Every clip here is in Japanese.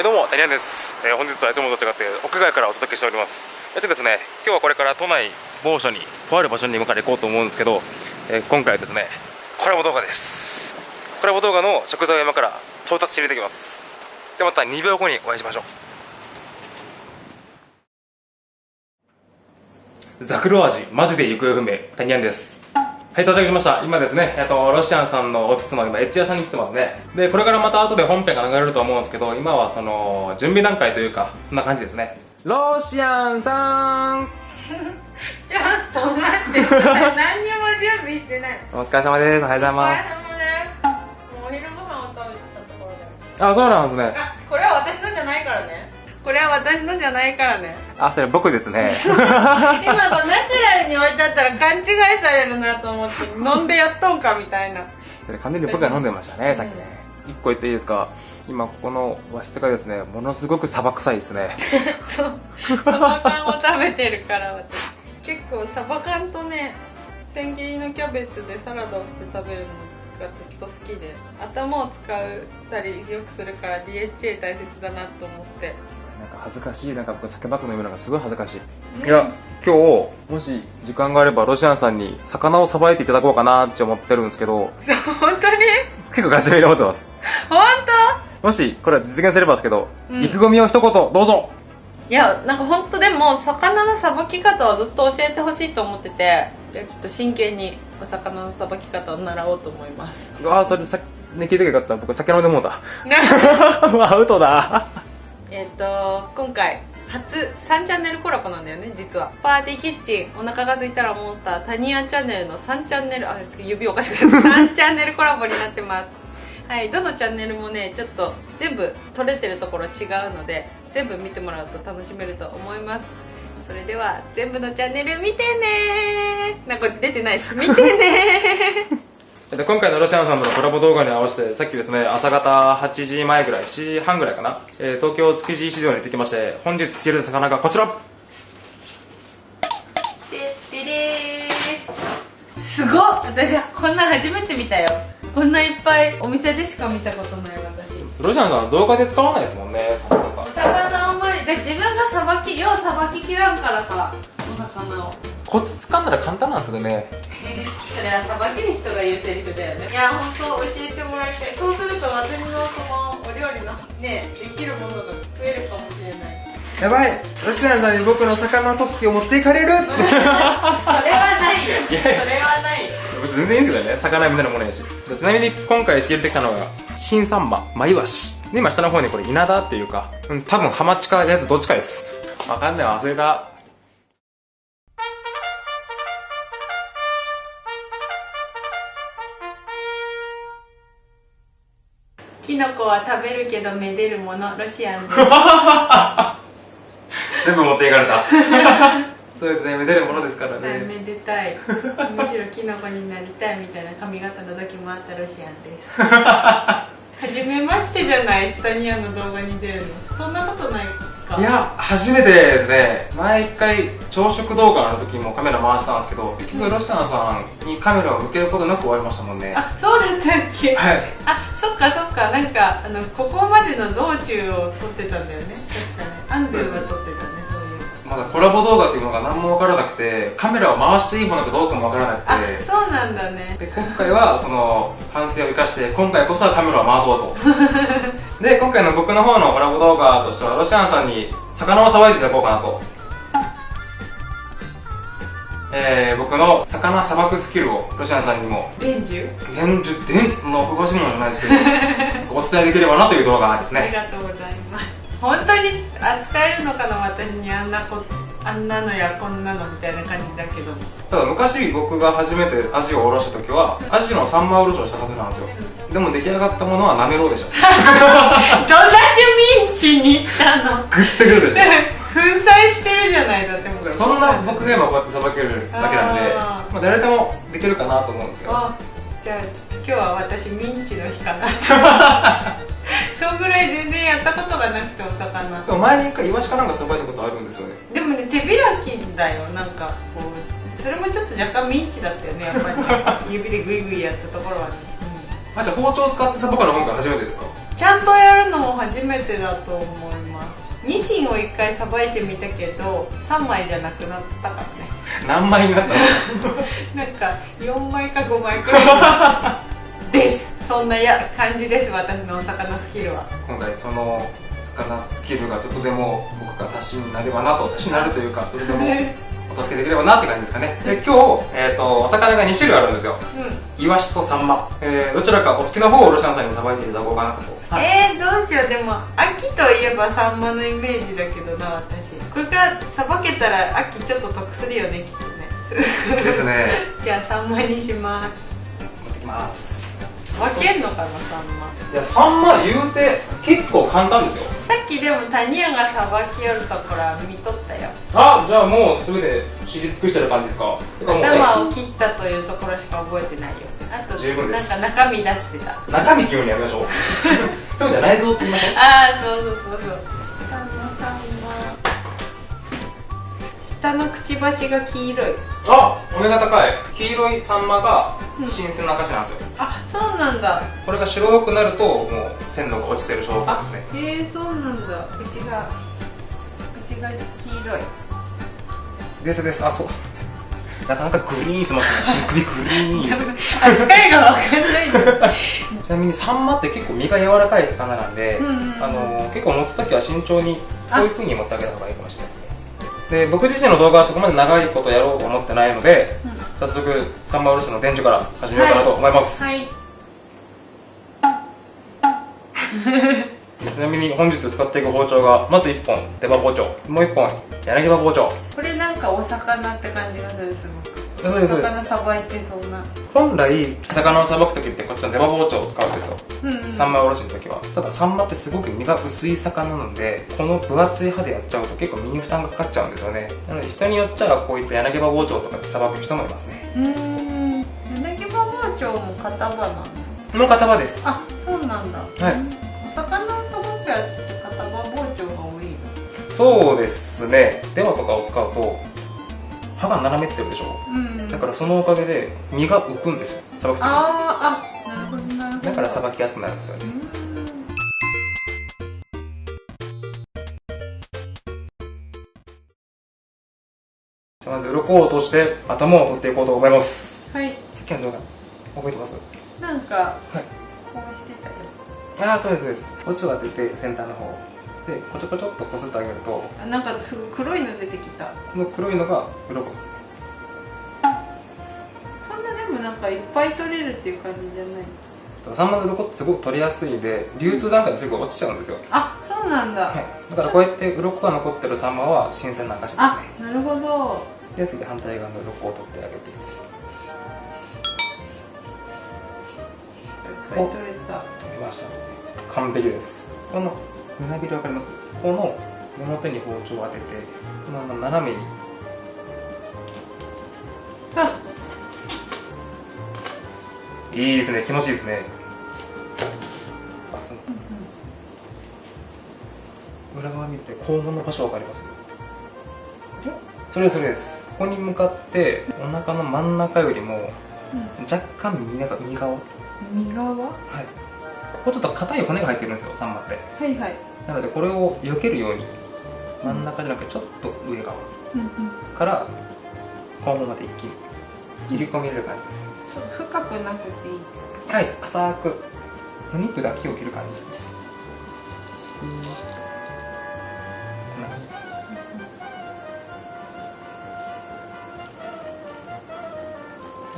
どうも、ダニアンです。本日はいつもと違って屋外からお届けしております。ですね、今日はこれから都内某所にとある場所に向かって行こうと思うんですけど、今回はですね、コラボ動画です。コラボ動画の食材を山から調達してみてきます。ではまた2秒後にお会いしましょう。ザクロ味マジで行方不明、ダニアンです。はい、到着しました。今ですね、ロシアンさんのオフィスの今エッジ屋さんに来てますね。で、これからまた後で本編が流れると思うんですけど、今はその準備段階というか、そんな感じですね。ロシアンさんちょっと待って、何にも準備してない。お疲れ様です。おはようございお疲ます。れ様です。もうお昼ご飯を食べたところで。あ、そうなんですね。あ、これは私のじゃないからね。これは私のじゃないからね。あ、それ僕ですね。今こうナチュラルに置いてあったら勘違いされるなと思って飲んでやっとんかみたいな。それ完全に僕が飲んでましたね、さっきね。一個言っていいですか。今ここの和室がですね、ものすごくサバ臭いですね。そう、サバ缶を食べてるから私。結構サバ缶とね、千切りのキャベツでサラダをして食べるのがずっと好きで、頭を使ったりよくするから DHA 大切だなと思って。なんか恥ずかしい、なんか僕酒ばっか飲むのがすごい恥ずかしい。いや、今日もし時間があればロシアンさんに魚をさばいていただこうかなって思ってるんですけど、そう、本当に結構ガチめに思ってます。本もしこれは実現すればですけど、うん意気込みを一言どうぞ。当？いや、なんか本当でも魚のさばき方をずっと教えてほしいと思ってて、ちょっと真剣にお魚のさばき方を習おうと思います。ああ、それさっきね、聞いてよかった。僕酒飲んでもうた。アウトだ。今回初3チャンネルコラボなんだよね、実は。パーティーキッチン、お腹が空いたらモンスター、タニアンチャンネルの3チャンネル、あ、指おかしくなった3チャンネルコラボになってます。はい、どのチャンネルもね、ちょっと全部撮れてるところ違うので、全部見てもらうと楽しめると思います。それでは全部のチャンネル見てねー。なんかこっち出てないし、見てねー。今回のロシアンさんとのコラボ動画に合わせて、さっきですね、朝方8時前ぐらい、7時半ぐらいかな、東京築地市場に行ってきまして、本日仕入れた魚がこちら。ででーすごっ、私こんなん初めて見たよ。こんないっぱいお店でしか見たことない私。ロシアンさんは動画で使わないですもんね、魚とか。魚あんまり、自分がさばき、ようさばききらんからさ、お魚を。コツつかんだら簡単なんですけどね。それはさばきる人が言うセリフだよね。いや、本当教えてもらいたい。そうすると私のそのお料理のね、できるものが増えるかもしれない。やばい、ロシアンさんに僕の魚の特技を持っていかれる。それはないよ。いやいやそれはないよ。全然いいですけどね、魚みたいなものやし。ちなみに今回仕入れてきたのが新サンマ、マイワシで、今下の方にこれ稲田っていうか、多分ハマチかやつどっちかです。わかんない、忘れた。キノコは食べるけどめでるもの、ロシアンです。全部持っていかれた。そうですね、めでるものですからね。めでたい。むしろキノコになりたいみたいな髪型の時もあったロシアンです。はじめましてじゃない、タニアの動画に出るの。そんなことないか。いや、初めてですね。前一回朝食動画の時もカメラ回したんですけど、結局ロシアンさんにカメラを向けることなく終わりましたもんね。あ、そうだったっけ。はい。あ、そっかそっか、なんかここまでの道中を撮ってたんだよね、確かね。アンドゥが撮ってたね、そういう。まだコラボ動画っていうのが何も分からなくて、カメラを回していいものかどうかも分からなくあ、て、そうなんだね。で今回はその反省を生かして、今回こそはカメラを回そうと。で、今回の僕の方のコラボ動画としては、ロシアンさんに魚をさばいていただこうかなと。僕の魚さばくスキルをロシアンさんにも伝授のおかしいものじゃないですけどお伝えできればなという動画ですありね。がとうございます。本当に扱えるのかな、私にあんなのやこんなのみたいな感じだけども。ただ昔僕が初めてアジをおろした時はアジの三枚おろしをしたはずなんですよ。でも出来上がったものはなめろうでした。どんだけミンチにしたの。グッてくるでしょ。粉砕してるじゃない、だってもう。そんな僕が今こうやってさばけるだけなんで、あまあ、誰でもできるかなと思うんですけど。あ、じゃあちょっと今日は私ミンチの日かなと。そうぐらい全然やったことがなくて、お魚。でも前に一回イワシかなんかさばいたことあるんですよね。でもね、手開きだよ、なんかこう。それもちょっと若干ミンチだったよね、やっぱり。指でグイグイやったところはね。あ、じゃあ包丁を使ってさばくの今回初めてですか？ちゃんとやるのも初めてだと思います。ニシンを1回さばいてみたけど3枚じゃなくなったからね。何枚になったんですか？なんか4枚か5枚くらいです。そんな感じです、私のお魚スキルは。今回その魚スキルがちょっとでも僕が足しになればなと、足しになるというか、それでもお助けできればなって感じですかね。で今日、お魚が2種類あるんですよ。イワシとサンマ、どちらかお好きな方をロシアンさんにさばいていただこうかなと。どうしよう。でも秋といえばサンマのイメージだけどな、私。これからさばけたら秋ちょっと得するよね、きっとね。ですね。じゃあサンマにします。持ってきます。分けんのかな、サンマ。じゃあサンマ言うて結構簡単ですよ。さっきでもタニヤがさばきよるところは見とったよ。あ、じゃあもう全て知り尽くしてる感じですか？頭を切ったというところしか覚えてないよ。あと十分です。なんか中身出してた。中身急にやめましょう。そうじゃ内臓って言いましょう。ああ、そうそうそうそう。サンマ下のくちばしが黄色い。あ、お目が高い。黄色いサンマが新鮮な証なんですよ。あ、そうなんだ。これが白くなるともう鮮度が落ちてる証拠ですね。へえ、そうなんだ。口が黄色いです。あ、そう、なかなかグリーンしますね。首グリーン。扱いが分かんないんだ。ちなみにサンマって結構身が柔らかい魚なんで、結構持つ時は慎重にこういう風に持ってあげた方がいいかもしれないですね。で僕自身の動画はそこまで長いことやろうと思ってないので、早速サンマおろしの伝授から始めようかなと思います。はい。ちなみに本日使っていく包丁がまず1本出刃包丁、もう1本柳刃包丁。これなんかお魚って感じがする、すごく。そうですそうです。魚さばいてそうな。本来魚をさばく時ってこっちの出刃包丁を使うんですよ、サンマおろしの時は。ただサンマってすごく身が薄い魚なので、この分厚い刃でやっちゃうと結構身に負担がかかっちゃうんですよね。なので人によっちゃこういった柳葉包丁とかでさばく人もいますね。柳葉包丁も片刃なの？の片刃です。あ、そうなんだ。はい。お魚をさばくやつって片刃包丁が多いの？そうですね。出刃とかを使うと刃が斜めってるでしょ、だからそのおかげで身が浮くんですよ、さばく時に。なるほどなるほど。だからさばきやすくなるんですよね。じゃあまず鱗を落として頭を取っていこうと思います。はい。さっきの動画覚えてます？なんか、こうしてたよ。ああ、そうですそうです。包丁を当てて先端の方でこちょこちょっとこすってあげると、なんかすごい黒いの出てきた。この黒いのが鱗ですね。そんなでもなんかいっぱい取れるっていう感じじゃない？サンマの鱗ってすごく取りやすいんで、流通段階ですぐ落ちちゃうんですよ。あ、そうなんだ。はい、だからこうやって鱗が残ってるサンマは新鮮な証ですね。あ、なるほど。で次反対側の鱗を取ってあげて、取れた。取れました。完璧です。この胸びれわかります？この根元に包丁を当てて、このまま斜めに。いいですね、気持ちいいですね。バスン。裏側見て肛門の場所わかります？それです。ここに向かってお腹の真ん中よりも若干右側。右側？はい。ここちょっと硬い骨が入ってるんですよ、サンマって。はいはい。なのでこれを避けるように真ん中じゃなくてちょっと上側から肛門まで一気に切り込み入れる感じですね。深くなくていい。はい、浅くお肉だけを切る感じですね。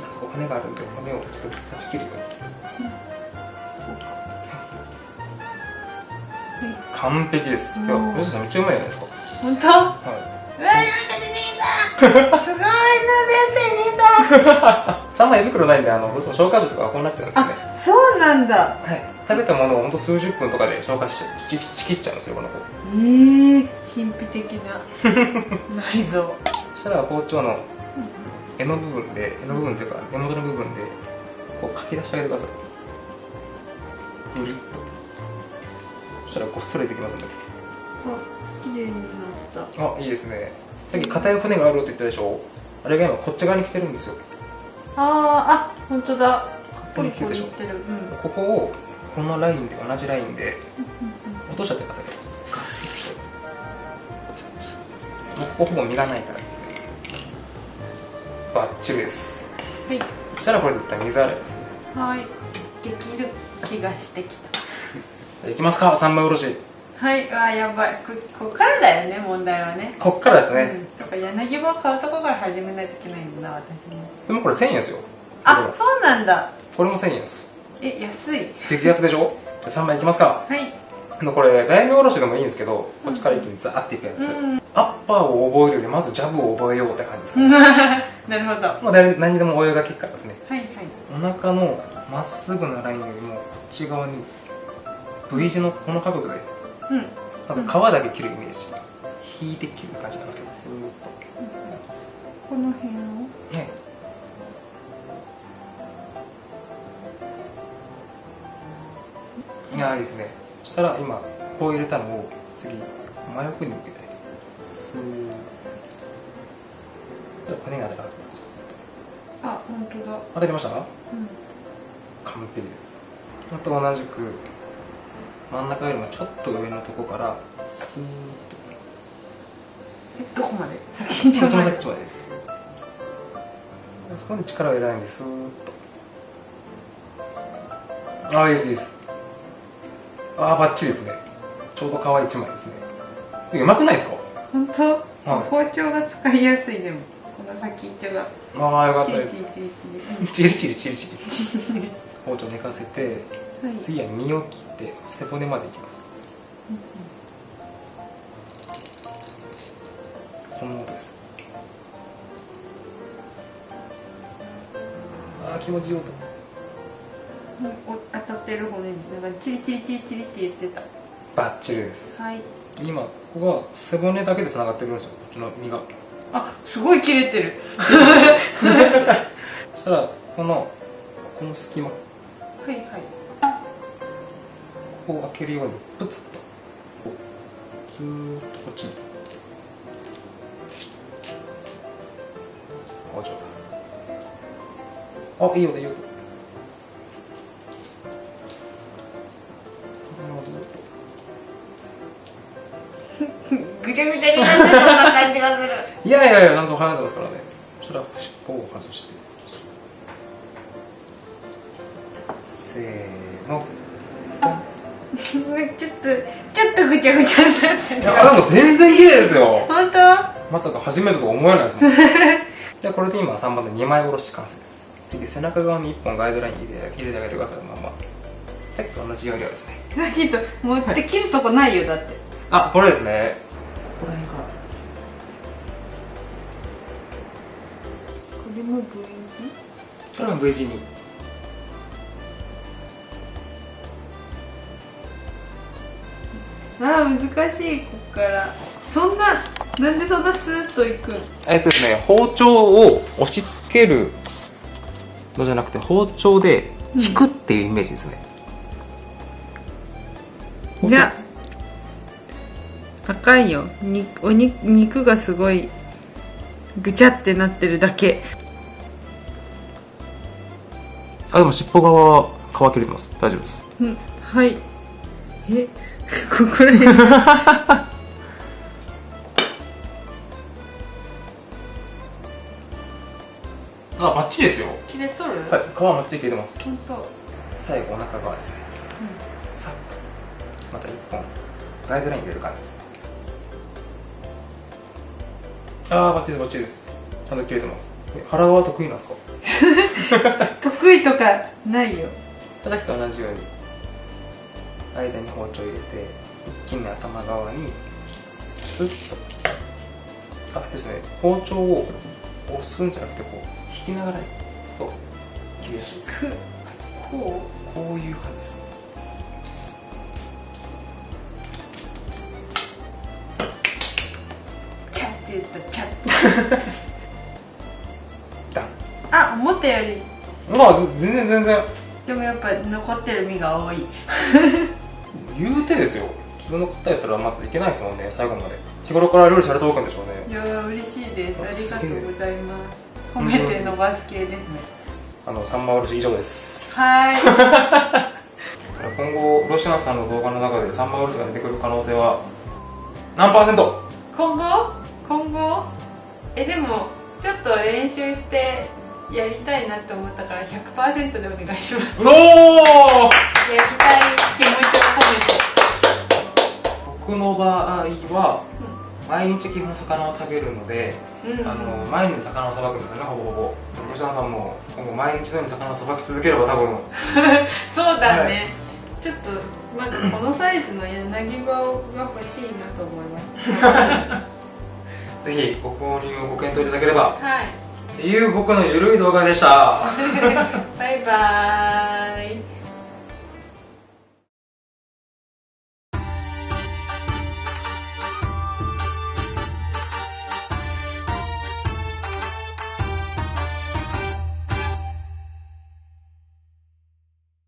あそこ骨があるんで骨をちょっと断ち切るように。完璧です。いや、吉田さんめっちゃうまいじゃないですか。本当？はい。うわ、なんか出てきた。すごいの出てきた。サンマ胃袋ないんで、どうしても消化物がこうなっちゃうんですよね。あ、そうなんだ。はい。食べたものを本当数十分とかで消化しちぎっちゃうんですよ、この子。神秘的な内臓。そしたら包丁の柄の部分っていうか根元の部分でこうかき出してあげてください。グリッと。そしたらごっそりできますんで。あ、綺麗になった。あ、いいですね。さっき硬い骨があるって言ったでしょ。あれが今こっち側に来てるんですよ。あ、本当だ。ここに来てるでしょ。ここをこのラインで同じラインで落としちゃってください。ガスッともうここほぼ身がないからですね。バッチリです。はい。そしたらこれで一旦水洗いですね。はい。できる気がしてきた。いきますか、三枚おろし。はい。あ、やばい。こっからだよね、問題はね。こっからですね。とか柳葉を買うとこから始めないといけないんだな、私ね。でもこれ1000円ですよ。あ、そうなんだ。これも1000円です。安い。激安でしょ。じゃあ3枚いきますか。はい。これ大名おろしでもいいんですけど、こっちから一気にザーっていくやつ、アッパーを覚えるよりまずジャブを覚えようって感じですかね。なるほど。まあ何にでも応用が効くからですね。はいはい。お腹のまっすぐなラインよりもこっち側に V 字のこの角度で、まず皮だけ切るイメージ、引いて切る感じなんですけど、スーッとこの辺をね。いや、いいですね。そしたら今こう入れたのを次真横に向けてスーッと骨が当たるはずです。あ、本当だ。当たりました？完璧です。あと同じく真ん中よりもちょっと上のとこからスーッと。どこまで？先一番先っちょまでです。そこに力を入れないんでスーッと。ああ、いいですいいです。ああ、バッチリですね。ちょうど皮一枚ですね。うまくないですか？本当？包丁が使いやすい。でもこの先っちょが。ああ、よかったです。チリチリチリチリ。包丁寝かせて、次は身を切って背骨までいきます。この音です。ああ、気持ちいい音。当たってる骨になんかチリチリチリチリって言ってた。バッチリです。はい。今ここが背骨だけでつながってるんですよ、こっちの身が。あ、すごい切れてる。そしたらこの隙間、はいはい、ここを開けるようにプツッとこうずーっとこっちに包丁。あ、いいよいいよ。ぐちゃぐちゃになってそうな感じがする。いやいやいや、なんとも離れてますからね。そしたら尻尾を外して、せーの、ポン。ちょっとぐちゃぐちゃになってる。いや、でも全然綺麗ですよ。本当？まさか初めてとは思えないですもん。でこれで今3番で2枚おろし完成です。次背中側に1本ガイドライン入れてあげてください。まあまあさっきと同じ要領ですね。さっきと持って切るとこないよ、だって。あ、これですね。ここら辺から。これも V 字？これも V 字に。ああ、難しい。ここからなんでそんなスーッといくん？ですね、包丁を押し付けるのじゃなくて包丁で引くっていうイメージですね。いや、赤いよ。肉がすごいぐちゃってなってるだけ。あ、でも尻尾側は皮切れてます。大丈夫です。はい。ここら辺。あ、バッチリですよ。切れとる？はい、皮もっちり切れてます。本当。最後お腹側ですね。さっとまた1本ガイドライン入れる感じですね。ああ、バッチリですバッチリです。ちゃんと切れてます。腹側得意なんですか？得意とかないよ。さっきと同じように間に包丁入れて一気に頭側にスッと、あですね、包丁を押すんじゃなくてこう引きながらと切りやすいです。こういう感じですね。チャッて言ったチャッダン。あ、思ったより。まあ全然でもやっぱ残ってる身が多い。言うてですよ。普通の方やったらまずいけないですもんね、最後まで。日頃から料理されておくんでしょうね。いやー、嬉しいです。ありがとうございます。褒めて伸ばす系ですね。3枚おろし以上です。はい。これ今後ロシアンさんの動画の中でサンマウルスが出てくる可能性は何%？今後でもちょっと練習してやりたいなって思ったから 100% でお願いします。うおー、やりたい気持ちを込めて。僕の場合は毎日基本魚を食べるので、毎日魚をさばくんですよね、ほぼほぼ。ロシアンさんも今後毎日のように魚をさばき続ければ多分そうだね、はい、ちょっとまずこのサイズの柳刃が欲しいなと思いますぜひご購入をご検討いただければ、はい、っていう僕のゆるい動画でしたバイバーイ。